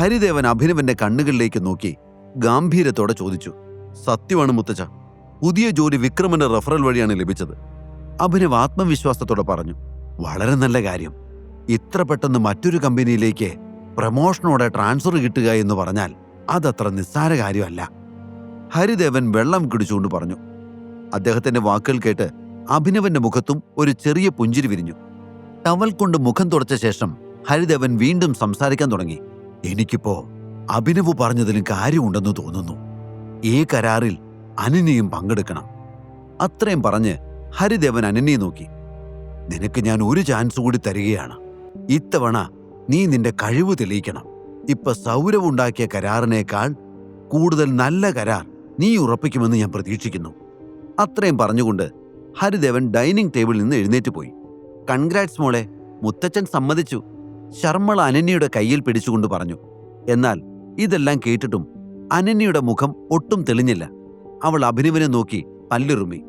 ഹരിദേവൻ അഭിനവന്റെ കണ്ണുകളിലേക്ക് നോക്കി ഗാംഭീര്യത്തോടെ ചോദിച്ചു, സത്യമാണ് മുത്തച്ഛ, പുതിയ ജോലി വിക്രമന്റെ റെഫറൽ വഴിയാണ് ലഭിച്ചത്. അഭിനവ് ആത്മവിശ്വാസത്തോടെ പറഞ്ഞു, വളരെ നല്ല കാര്യം. ഇത്ര പെട്ടെന്ന് മറ്റൊരു കമ്പനിയിലേക്ക് പ്രമോഷനോടെ ട്രാൻസ്ഫർ കിട്ടുക എന്ന് പറഞ്ഞാൽ അതത്ര നിസ്സാര കാര്യമല്ല. ഹരിദേവൻ വെള്ളം കുടിച്ചുകൊണ്ട് പറഞ്ഞു. അദ്ദേഹത്തിന്റെ വാക്കുകൾ കേട്ട് അഭിനവന്റെ മുഖത്തും ഒരു ചെറിയ പുഞ്ചിരി വിരിഞ്ഞു. ടവൽ കൊണ്ട് മുഖം തുടച്ച ശേഷം ഹരിദേവൻ വീണ്ടും സംസാരിക്കാൻ തുടങ്ങി. എനിക്കിപ്പോ അഭിനവ് പറഞ്ഞതിലും കാര്യമുണ്ടെന്ന് തോന്നുന്നു. ഈ കരാറിൽ അനന്യയും പങ്കെടുക്കണം. അത്രയും പറഞ്ഞ് ഹരിദേവൻ അനന്യയെ നോക്കി. നിനക്ക് ഞാൻ ഒരു ചാൻസ് കൂടി തരികയാണ്. ഇത്തവണ നീ നിന്റെ കഴിവ് തെളിയിക്കണം. ഇപ്പൊ സൗരവ് ഉണ്ടാക്കിയ കരാറിനേക്കാൾ കൂടുതൽ നല്ല കരാർ നീ ഉറപ്പിക്കുമെന്ന് ഞാൻ പ്രതീക്ഷിക്കുന്നു. അത്രയും പറഞ്ഞുകൊണ്ട് ഹരിദേവൻ ഡൈനിങ് ടേബിളിൽ നിന്ന് എഴുന്നേറ്റ് പോയി. കൺഗ്രാറ്റ്സ് മോളെ, മുത്തച്ഛൻ സമ്മതിച്ചു, ശർമ്മള അനന്യയുടെ കയ്യിൽ പിടിച്ചുകൊണ്ട് പറഞ്ഞു. എന്നാൽ ഇതെല്ലാം കേട്ടിട്ടും അനന്യയുടെ മുഖം ഒട്ടും തെളിഞ്ഞില്ല. അവൾ അഭിനവനെ നോക്കി പല്ലിറുമ്മി.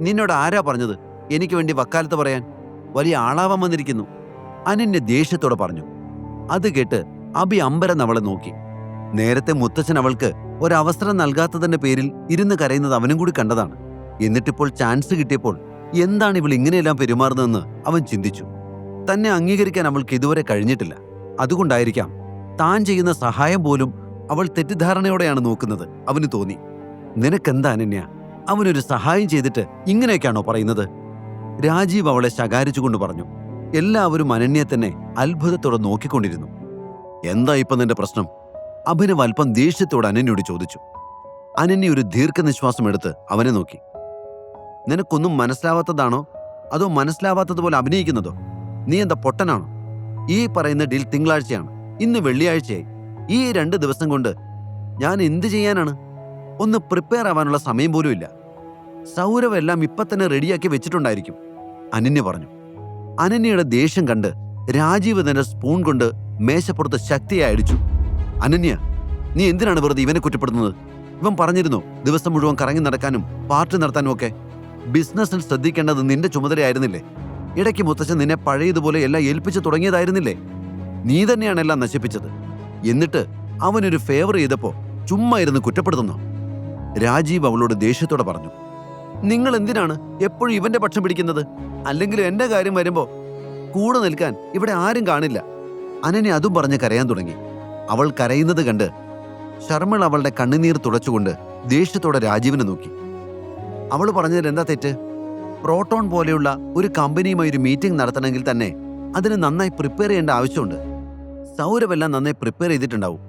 നിന്നോട് ആരാ പറഞ്ഞത് എനിക്ക് വേണ്ടി വക്കാലത്ത് പറയാൻ? വലിയ ആളാവാൻ വന്നിരിക്കുന്നു, അനന്യ ദേഷ്യത്തോടെ പറഞ്ഞു. അത് കേട്ട് അഭി അമ്പരൻ അവളെ നോക്കി. നേരത്തെ മുത്തച്ഛൻ അവൾക്ക് ഒരവസരം നൽകാത്തതിന്റെ പേരിൽ ഇരുന്ന് കരയുന്നത് അവനും കൂടി കണ്ടതാണ്. എന്നിട്ടിപ്പോൾ ചാൻസ് കിട്ടിയപ്പോൾ എന്താണ് ഇവൾ ഇങ്ങനെയെല്ലാം പെരുമാറുന്നതെന്ന് അവൻ ചിന്തിച്ചു. തന്നെ അംഗീകരിക്കാൻ അവൾക്ക് ഇതുവരെ കഴിഞ്ഞിട്ടില്ല. അതുകൊണ്ടായിരിക്കാം താൻ ചെയ്യുന്ന സഹായം പോലും അവൾ തെറ്റിദ്ധാരണയോടെയാണ് നോക്കുന്നത് അവന് തോന്നി. നിനക്കെന്താ അനന്യ, അവനൊരു സഹായം ചെയ്തിട്ട് ഇങ്ങനെയൊക്കെയാണോ പറയുന്നത്? രാജീവ് അവളെ ശകാരിച്ചുകൊണ്ട് പറഞ്ഞു. എല്ലാവരും അനന്യയെ തന്നെ അത്ഭുതത്തോടെ നോക്കിക്കൊണ്ടിരുന്നു. എന്താ ഇപ്പൊ നിന്റെ പ്രശ്നം? അഭിനവ് അല്പം ദേഷ്യത്തോടെ അനന്യയോട് ചോദിച്ചു. അനന്യ ഒരു ദീർഘനിശ്വാസം എടുത്ത് അവനെ നോക്കി. നിനക്കൊന്നും മനസ്സിലാവാത്തതാണോ അതോ മനസ്സിലാവാത്തതുപോലെ അഭിനയിക്കുന്നതോ? നീ എന്താ പൊട്ടനാണോ? ഈ പറയുന്ന ഡീൽ തിങ്കളാഴ്ചയാണ്, ഇന്ന് വെള്ളിയാഴ്ചയായി. ഈ 2 ദിവസം കൊണ്ട് ഞാൻ എന്ത് ചെയ്യാനാണ്? ഒന്ന് പ്രിപ്പയർ ആവാനുള്ള സമയം പോലും ഇല്ല. സൗരവ് എല്ലാം ഇപ്പൊ തന്നെ റെഡിയാക്കി വെച്ചിട്ടുണ്ടായിരിക്കും, അനന്യ പറഞ്ഞു. അനന്യയുടെ ദേഷ്യം കണ്ട് രാജീവ് തന്നെ സ്പൂൺ കൊണ്ട് മേശപ്പുറത്ത് ശക്തിയായി അടിച്ചു. അനന്യ, നീ എന്തിനാണ് വെറുതെ ഇവനെ കുറ്റപ്പെടുന്നത്? ഇവൻ പറഞ്ഞിരുന്നു ദിവസം മുഴുവൻ കറങ്ങി നടക്കാനും പാർട്ടി നടത്താനും ഒക്കെ. ബിസിനസ്സിൽ ശ്രദ്ധിക്കേണ്ടത് നിന്റെ ചുമതലയായിരുന്നില്ലേ? ഇടയ്ക്ക് മുത്തച്ഛൻ നിന്നെ പഴയതുപോലെ എല്ലാം ഏൽപ്പിച്ചു തുടങ്ങിയതായിരുന്നില്ലേ? നീ തന്നെയാണ് എല്ലാം നശിപ്പിച്ചത്. എന്നിട്ട് അവനൊരു ഫേവർ ചെയ്തപ്പോ ചുമ്മാ ഇരുന്ന് കുറ്റപ്പെടുത്തുന്നു. രാജീവ് അവളോട് ദേഷ്യത്തോടെ പറഞ്ഞു. നിങ്ങൾ എന്തിനാണ് എപ്പോഴും ഇവന്റെ പക്ഷം പിടിക്കുന്നത്? അല്ലെങ്കിൽ എന്റെ കാര്യം വരുമ്പോ കൂടെ നിൽക്കാൻ ഇവിടെ ആരും കാണില്ല. അനന്യ അതും പറഞ്ഞ് കരയാൻ തുടങ്ങി. അവൾ കരയുന്നത് കണ്ട് ശർമ്മൾ അവളുടെ കണ്ണുനീർ തുടച്ചുകൊണ്ട് ദേഷ്യത്തോടെ രാജീവിനെ നോക്കി. അവൾ പറഞ്ഞതിൽ എന്താ തെറ്റ്? പ്രോട്ടോൺ പോലെയുള്ള ഒരു കമ്പനിയുമായി ഒരു മീറ്റിംഗ് നടത്തണമെങ്കിൽ തന്നെ അതിന് നന്നായി പ്രിപ്പയർ ചെയ്യേണ്ട ആവശ്യമുണ്ട്. സൗരവെല്ലാം നന്നായി പ്രിപ്പയർ ചെയ്തിട്ടുണ്ടാവും.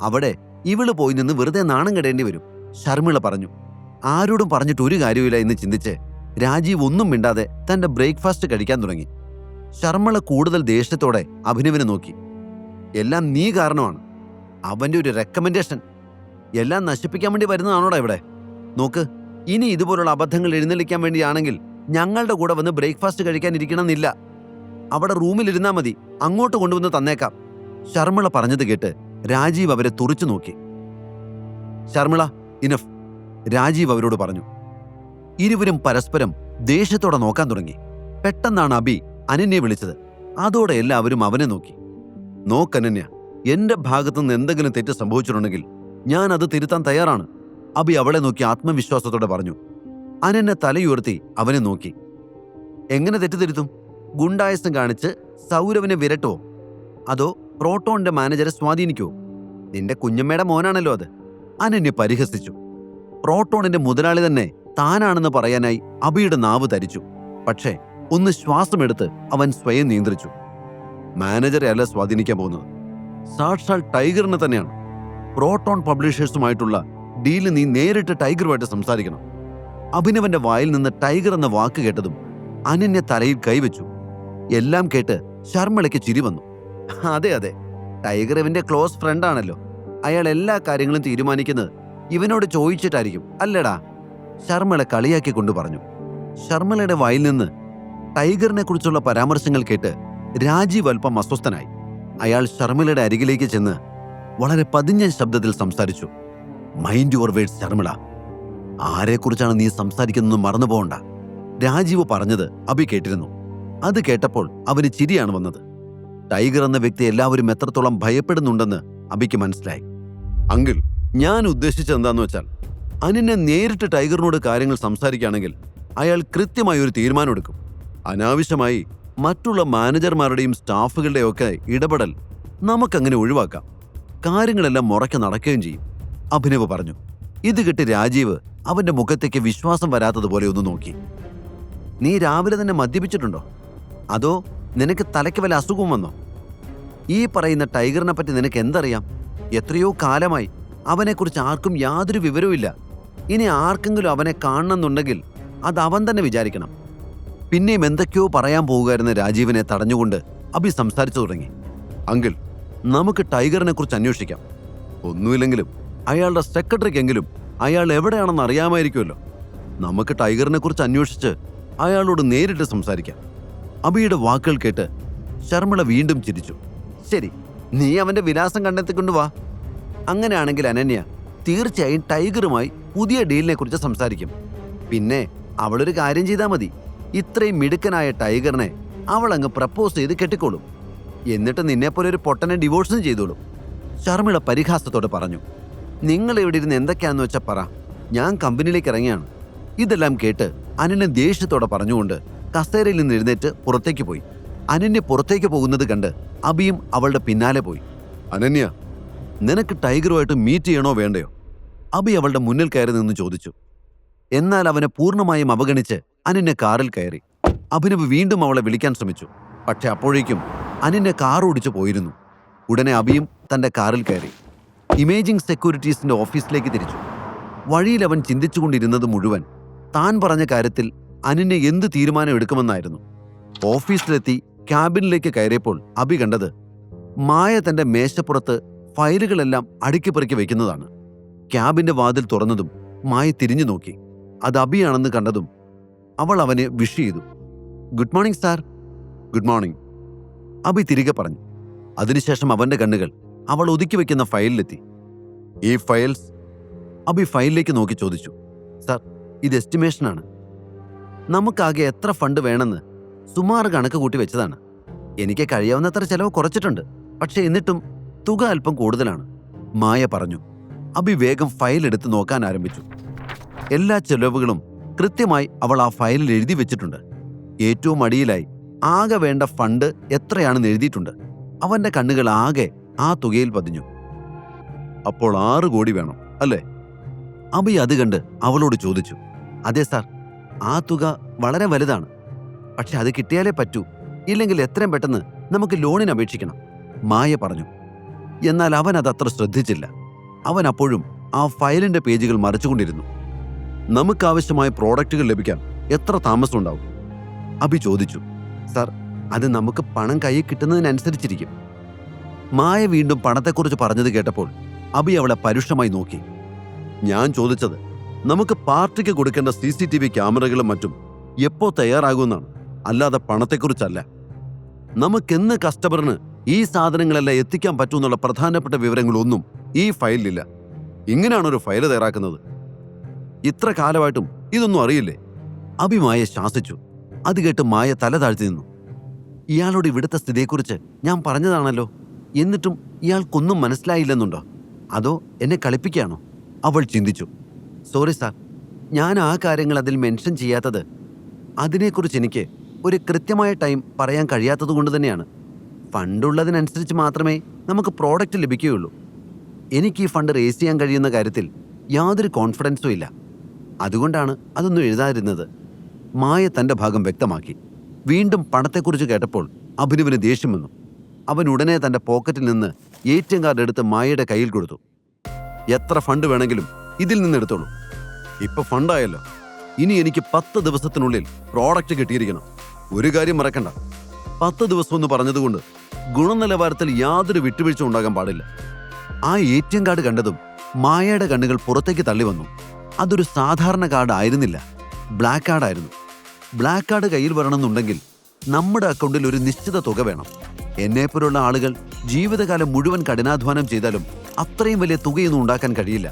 അവിടെ ഇവള് പോയി നിന്ന് വെറുതെ നാണം കെടേണ്ടി വരും, ശർമ്മിള പറഞ്ഞു. ആരോടും പറഞ്ഞിട്ട് ഒരു കാര്യമില്ല എന്ന് ചിന്തിച്ച് രാജീവ് ഒന്നും മിണ്ടാതെ തന്റെ ബ്രേക്ക്ഫാസ്റ്റ് കഴിക്കാൻ തുടങ്ങി. ശർമ്മള കൂടുതൽ ദേഷ്യത്തോടെ അഭിനവിനെ നോക്കി. എല്ലാം നീ കാരണമാണ്. അവന്റെ ഒരു റെക്കമെൻഡേഷൻ എല്ലാം നശിപ്പിക്കാൻ വേണ്ടി വരുന്നതാണോടാ ഇവിടെ? നോക്ക്, ഇനി ഇതുപോലുള്ള അബദ്ധങ്ങൾ എഴുന്നള്ളിക്കാൻ വേണ്ടിയാണെങ്കിൽ ഞങ്ങളുടെ കൂടെ വന്ന് ബ്രേക്ക്ഫാസ്റ്റ് കഴിക്കാനിരിക്കണമെന്നില്ല. അവിടെ റൂമിലിരുന്നാ മതി, അങ്ങോട്ട് കൊണ്ടുവന്ന് തന്നേക്കാം. ശർമ്മിള പറഞ്ഞത് കേട്ട് രാജീവ് അവരെ തുറിച്ചു നോക്കി. ശർമ്മിള, ഇനഫ്, രാജീവ് അവരോട് പറഞ്ഞു. ഇരുവരും പരസ്പരം ദേഷ്യത്തോടെ നോക്കാൻ തുടങ്ങി. പെട്ടെന്നാണ് അബി അനന്യയെ വിളിച്ചത്. അതോടെ എല്ലാവരും അവനെ നോക്കി. നോക്കനന്യ, എന്റെ ഭാഗത്തുനിന്ന് എന്തെങ്കിലും തെറ്റ് സംഭവിച്ചിട്ടുണ്ടെങ്കിൽ ഞാൻ അത് തിരുത്താൻ തയ്യാറാണ്, അബി അവളെ നോക്കി ആത്മവിശ്വാസത്തോടെ പറഞ്ഞു. അനന്യ തലയുയർത്തി അവനെ നോക്കി. എങ്ങനെ തെറ്റ് തിരുത്തും? ഗുണ്ടായസം കാണിച്ച് സൗരവിനെ വിരട്ടുവോ? അതോ പ്രോട്ടോണിന്റെ മാനേജരെ സ്വാധീനിക്കുവോ? നിന്റെ കുഞ്ഞമ്മയുടെ മോനാണല്ലോ അത്, അനന്യ പരിഹസിച്ചു. പ്രോട്ടോണിന്റെ മുതലാളി തന്നെ താനാണെന്ന് പറയാനായി അബിയുടെ നാവ് തരിച്ചു. പക്ഷേ ഒന്ന് ശ്വാസമെടുത്ത് അവൻ സ്വയം നിയന്ത്രിച്ചു. മാനേജറെ അല്ല സ്വാധീനിക്കാൻ പോകുന്നത്, സാക്ഷാൽ ടൈഗറിനെ തന്നെയാണ്. പ്രോട്ടോൺ പബ്ലിഷേഴ്സുമായിട്ടുള്ള ഡീല് നീ നേരിട്ട് ടൈഗറുമായിട്ട് സംസാരിക്കണം. അഭിനവന്റെ വായിൽ നിന്ന് ടൈഗർ എന്ന വാക്ക് കേട്ടതും അനന്യ തലയിൽ കൈവച്ചു. എല്ലാം കേട്ട് ശർമ്മളയ്ക്ക് ചിരി വന്നു. അതെ അതെ, ടൈഗർ ഇവന്റെ ക്ലോസ് ഫ്രണ്ട് ആണല്ലോ. അയാൾ എല്ലാ കാര്യങ്ങളും തീരുമാനിക്കുന്നത് ഇവനോട് ചോദിച്ചിട്ടായിരിക്കും അല്ലേടാ? ശർമ്മള കളിയാക്കിക്കൊണ്ട് പറഞ്ഞു. ശർമ്മളയുടെ വായിൽ നിന്ന് ടൈഗറിനെ കുറിച്ചുള്ള പരാമർശങ്ങൾ കേട്ട് രാജീവ് അല്പം അസ്വസ്ഥനായി. അയാൾ ശർമ്മളയുടെ അരികിലേക്ക് ചെന്ന് വളരെ പതിഞ്ഞ ശബ്ദത്തിൽ സംസാരിച്ചു. മൈൻഡ് യുവർ വേർഡ്സ് ശർമ്മള, ആരെക്കുറിച്ചാണ് നീ സംസാരിക്കുന്നതെന്ന് മറന്നു പോകണ്ട. രാജീവ് പറഞ്ഞത് അബി കേട്ടിരുന്നു. അത് കേട്ടപ്പോൾ അവന് ചിരിയാണ് വന്നത്. ടൈഗർ എന്ന വ്യക്തി എല്ലാവരും എത്രത്തോളം ഭയപ്പെടുന്നുണ്ടെന്ന് അബിക്ക് മനസ്സിലായി. അങ്കിൾ, ഞാൻ ഉദ്ദേശിച്ചത് എന്താന്ന് വെച്ചാൽ, അനിനെ നേരിട്ട് ടൈഗറിനോട് കാര്യങ്ങൾ സംസാരിക്കുകയാണെങ്കിൽ അയാൾ കൃത്യമായി ഒരു തീരുമാനം എടുക്കും. അനാവശ്യമായി മറ്റുള്ള മാനേജർമാരുടെയും സ്റ്റാഫുകളുടെയും ഒക്കെ ഇടപെടൽ നമുക്കങ്ങനെ ഒഴിവാക്കാം. കാര്യങ്ങളെല്ലാം മുറയ്ക്ക് നടക്കുകയും ചെയ്യും, അഭിനവ് പറഞ്ഞു. ഇത് കേട്ട് രാജീവ് അവന്റെ മുഖത്തേക്ക് വിശ്വാസം വരാത്തതുപോലെ ഒന്ന് നോക്കി. നീ രാവിലെ തന്നെ മദ്യപിച്ചിട്ടുണ്ടോ? അതോ നിനക്ക് തലയ്ക്ക് വല്ല അസുഖവും വന്നോ? ഈ പറയുന്ന ടൈഗറിനെ പറ്റി നിനക്ക് എന്തറിയാം? എത്രയോ കാലമായി അവനെക്കുറിച്ച് ആർക്കും യാതൊരു വിവരവുമില്ല. ഇനി ആർക്കെങ്കിലും അവനെ കാണണമെന്നുണ്ടെങ്കിൽ അത് അവൻ തന്നെ വിചാരിക്കണം. പിന്നെയും എന്തൊക്കെയോ പറയാൻ പോകുകയായിരുന്ന രാജീവിനെ തടഞ്ഞുകൊണ്ട് അഭി സംസാരിച്ചു തുടങ്ങി. അങ്കിൾ, നമുക്ക് ടൈഗറിനെ കുറിച്ച് അന്വേഷിക്കാം. ഒന്നുമില്ലെങ്കിലും അയാളുടെ സെക്രട്ടറിക്കെങ്കിലും അയാൾ എവിടെയാണെന്ന് അറിയാമായിരിക്കുമല്ലോ. നമുക്ക് ടൈഗറിനെ കുറിച്ച് അന്വേഷിച്ച് അയാളോട് നേരിട്ട് സംസാരിക്കാം. അഭിയുടെ വാക്കുകൾ കേട്ട് ശർമിള വീണ്ടും ചിരിച്ചു. ശരി, നീ അവന്റെ വിലാസം കണ്ടെത്തിക്കൊണ്ടു വാ. അങ്ങനെയാണെങ്കിൽ അനന്യ തീർച്ചയായും ടൈഗറുമായി പുതിയ ഡീലിനെ കുറിച്ച് സംസാരിക്കും. പിന്നെ അവളൊരു കാര്യം ചെയ്താൽ മതി. ഇത്രയും മിടുക്കനായ ടൈഗറിനെ അവൾ അങ്ങ് പ്രപ്പോസ് ചെയ്ത് കെട്ടിക്കോളും. എന്നിട്ട് നിന്നെപ്പോലെ ഒരു പൊട്ടനെ ഡിവോഴ്സും ചെയ്തോളും. ശർമിള പരിഹാസത്തോടെ പറഞ്ഞു. നിങ്ങൾ ഇവിടെ ഇരുന്ന് എന്തൊക്കെയാന്ന് വെച്ചാൽ പറ, ഞാൻ കമ്പനിയിലേക്ക് ഇറങ്ങിയാണ്. ഇതെല്ലാം കേട്ട് അനന്യ ദേഷ്യത്തോടെ പറഞ്ഞുകൊണ്ട് കസേരയിൽ നിന്ന് എഴുന്നേറ്റ് പുറത്തേക്ക് പോയി. അനന്യ പുറത്തേക്ക് പോകുന്നത് കണ്ട് അഭിയും അവളുടെ പിന്നാലെ പോയി. അനന്യ, നിനക്ക് ടൈഗറുമായിട്ട് മീറ്റ് ചെയ്യണോ വേണ്ടയോ? അഭി അവളുടെ മുന്നിൽ കയറി നിന്ന് ചോദിച്ചു. എന്നാൽ അവനെ പൂർണ്ണമായും അവഗണിച്ച് അനന്യ കാറിൽ കയറി. അഭിനവ് വീണ്ടും അവളെ വിളിക്കാൻ ശ്രമിച്ചു. പക്ഷെ അപ്പോഴേക്കും അനന്യ കാർ ഓടിച്ചു പോയിരുന്നു. ഉടനെ അഭിയും തന്റെ കാറിൽ കയറി ഇമേജിംഗ് സെക്യൂരിറ്റീസിന്റെ ഓഫീസിലേക്ക് തിരിച്ചു. വഴിയിൽ അവൻ ചിന്തിച്ചുകൊണ്ടിരുന്നത് മുഴുവൻ താൻ പറഞ്ഞ കാര്യത്തിൽ അനന്യ എന്ത് തീരുമാനം എടുക്കുമെന്നായിരുന്നു. ഓഫീസിലെത്തി ക്യാബിനിലേക്ക് കയറിയപ്പോൾ അഭി കണ്ടത് മായ തന്റെ മേശപ്പുറത്ത് ഫയലുകളെല്ലാം അടുക്കിപ്പെറുക്കി വെക്കുന്നതാണ്. ക്യാബിന്റെ വാതിൽ തുറന്നതും മായ തിരിഞ്ഞു നോക്കി. അത് അഭിയാണെന്ന് കണ്ടതും അവൾ അവനെ വിഷ് ചെയ്തു. Good morning sir. Good morning, Abhi തിരികെ പറഞ്ഞു. അതിനുശേഷം അവന്റെ കണ്ണുകൾ അവൾ ഒതുക്കി വെക്കുന്ന ഫയലിലെത്തി. ഈ ഫയൽസ്? അഭി ഫയലിലേക്ക് നോക്കി ചോദിച്ചു. സാർ, ഇത് എസ്റ്റിമേഷനാണ്. നമുക്കാകെ എത്ര ഫണ്ട് വേണമെന്ന് സുമാർ കണക്ക് കൂട്ടി വെച്ചതാണ്. എനിക്ക് കഴിയാവുന്നത്ര ചെലവ് കുറച്ചിട്ടുണ്ട്. പക്ഷെ എന്നിട്ടും തുക അല്പം കൂടുതലാണ്, മായ പറഞ്ഞു. അഭി വേഗം ഫയൽ എടുത്ത് നോക്കാൻ ആരംഭിച്ചു. എല്ലാ ചെലവുകളും കൃത്യമായി അവൾ ആ ഫയലിൽ എഴുതി വെച്ചിട്ടുണ്ട്. ഏറ്റവും അടിയിലായി ആകെ വേണ്ട ഫണ്ട് എത്രയാണെന്ന് എഴുതിയിട്ടുണ്ട്. അവന്റെ കണ്ണുകൾ ആകെ ആ തുകയിൽ പതിഞ്ഞു. അപ്പോൾ 6 കോടി വേണം അല്ലേ? അഭി അത് കണ്ട് അവളോട് ചോദിച്ചു. അതെ സാർ, ആ തുക വളരെ വലുതാണ്. പക്ഷെ അത് കിട്ടിയാലേ പറ്റൂ. ഇല്ലെങ്കിൽ എത്രയും പെട്ടെന്ന് നമുക്ക് ലോണിന് അപേക്ഷിക്കണം, മായ പറഞ്ഞു. എന്നാൽ അവൻ അതത്ര ശ്രദ്ധിച്ചില്ല. അവൻ അപ്പോഴും ആ ഫയലിന്റെ പേജുകൾ മറിച്ചുകൊണ്ടിരുന്നു. നമുക്കാവശ്യമായ പ്രോഡക്റ്റുകൾ ലഭിക്കാൻ എത്ര താമസമുണ്ടാവും? അഭി ചോദിച്ചു. സാർ, അത് നമുക്ക് പണം കയ്യിൽ കിട്ടുന്നതിനനുസരിച്ചിരിക്കും. മായ വീണ്ടും പണത്തെക്കുറിച്ച് പറഞ്ഞത് കേട്ടപ്പോൾ അഭി അവളെ പരുഷമായി നോക്കി. ഞാൻ ചോദിച്ചത് നമുക്ക് പാർട്ടിക്ക് കൊടുക്കേണ്ട CCTV ക്യാമറകളും മറ്റും എപ്പോ തയ്യാറാകുമെന്നാണ്, അല്ലാതെ പണത്തെക്കുറിച്ചല്ല. നമുക്കെന്ന് കസ്റ്റമറിന് ഈ സാധനങ്ങളെല്ലാം എത്തിക്കാൻ പറ്റുമെന്നുള്ള പ്രധാനപ്പെട്ട വിവരങ്ങളൊന്നും ഈ ഫയലിലില്ല. ഇങ്ങനെയാണ് ഒരു ഫയൽ തയ്യാറാക്കുന്നത്. ഇത്ര കാലമായിട്ടും ഇതൊന്നും അറിയില്ലേ? അഭി മായെ ശാസിച്ചു. അത് കേട്ട് മായ തല താഴ്ത്തി നിന്നു. ഇയാളോട് ഇവിടുത്തെ സ്ഥിതിയെക്കുറിച്ച് ഞാൻ പറഞ്ഞതാണല്ലോ. എന്നിട്ടും ഇയാൾക്കൊന്നും മനസ്സിലായില്ലെന്നുണ്ടോ? അതോ എന്നെ കളിപ്പിക്കുകയാണോ? അവൾ ചിന്തിച്ചു. സോറി സാർ, ഞാൻ ആ കാര്യങ്ങൾ അതിൽ മെൻഷൻ ചെയ്യാത്തത് അതിനെക്കുറിച്ച് എനിക്ക് ഒരു കൃത്യമായ ടൈം പറയാൻ കഴിയാത്തത് കൊണ്ട് തന്നെയാണ്. ഫണ്ടുള്ളതിനനുസരിച്ച് മാത്രമേ നമുക്ക് പ്രോഡക്റ്റ് ലഭിക്കുകയുള്ളൂ. എനിക്ക് ഈ ഫണ്ട് റേസ് ചെയ്യാൻ കഴിയുന്ന കാര്യത്തിൽ യാതൊരു കോൺഫിഡൻസും ഇല്ല. അതുകൊണ്ടാണ് അതൊന്നും എഴുതാതിരുന്നത്, മായ തൻ്റെ ഭാഗം വ്യക്തമാക്കി. വീണ്ടും പണത്തെക്കുറിച്ച് കേട്ടപ്പോൾ അഭിനവിന് ദേഷ്യം വന്നു. അവൻ ഉടനെ തൻ്റെ പോക്കറ്റിൽ നിന്ന് ATM കാർഡ് എടുത്ത് മായയുടെ കയ്യിൽ കൊടുത്തു. എത്ര ഫണ്ട് വേണമെങ്കിലും ഇതിൽ നിന്ന് എടുത്തോളൂ. ഇപ്പൊ ഫണ്ടായല്ലോ, ഇനി എനിക്ക് 10 ദിവസത്തിനുള്ളിൽ പ്രോഡക്റ്റ് കിട്ടിയിരിക്കണം. ഒരു കാര്യം മറക്കണ്ട, 10 ദിവസം എന്ന് പറഞ്ഞതുകൊണ്ട് ഗുണനിലവാരത്തിൽ യാതൊരു വിട്ടുവീഴ്ച ഉണ്ടാകാൻ പാടില്ല. ആ ATM കാർഡ് കണ്ടതും മായയുടെ കണ്ണുകൾ പുറത്തേക്ക് തള്ളി വന്നു. അതൊരു സാധാരണ കാർഡ് ആയിരുന്നില്ല, ബ്ലാക്ക് കാർഡായിരുന്നു. ബ്ലാക്ക് കാർഡ് കയ്യിൽ വരണമെന്നുണ്ടെങ്കിൽ നമ്മുടെ അക്കൗണ്ടിൽ ഒരു നിശ്ചിത തുക വേണം. എന്നെപ്പോലുള്ള ആളുകൾ ജീവിതകാലം മുഴുവൻ കഠിനാധ്വാനം ചെയ്താലും അത്രയും വലിയ തുകയൊന്നും ഉണ്ടാക്കാൻ കഴിയില്ല.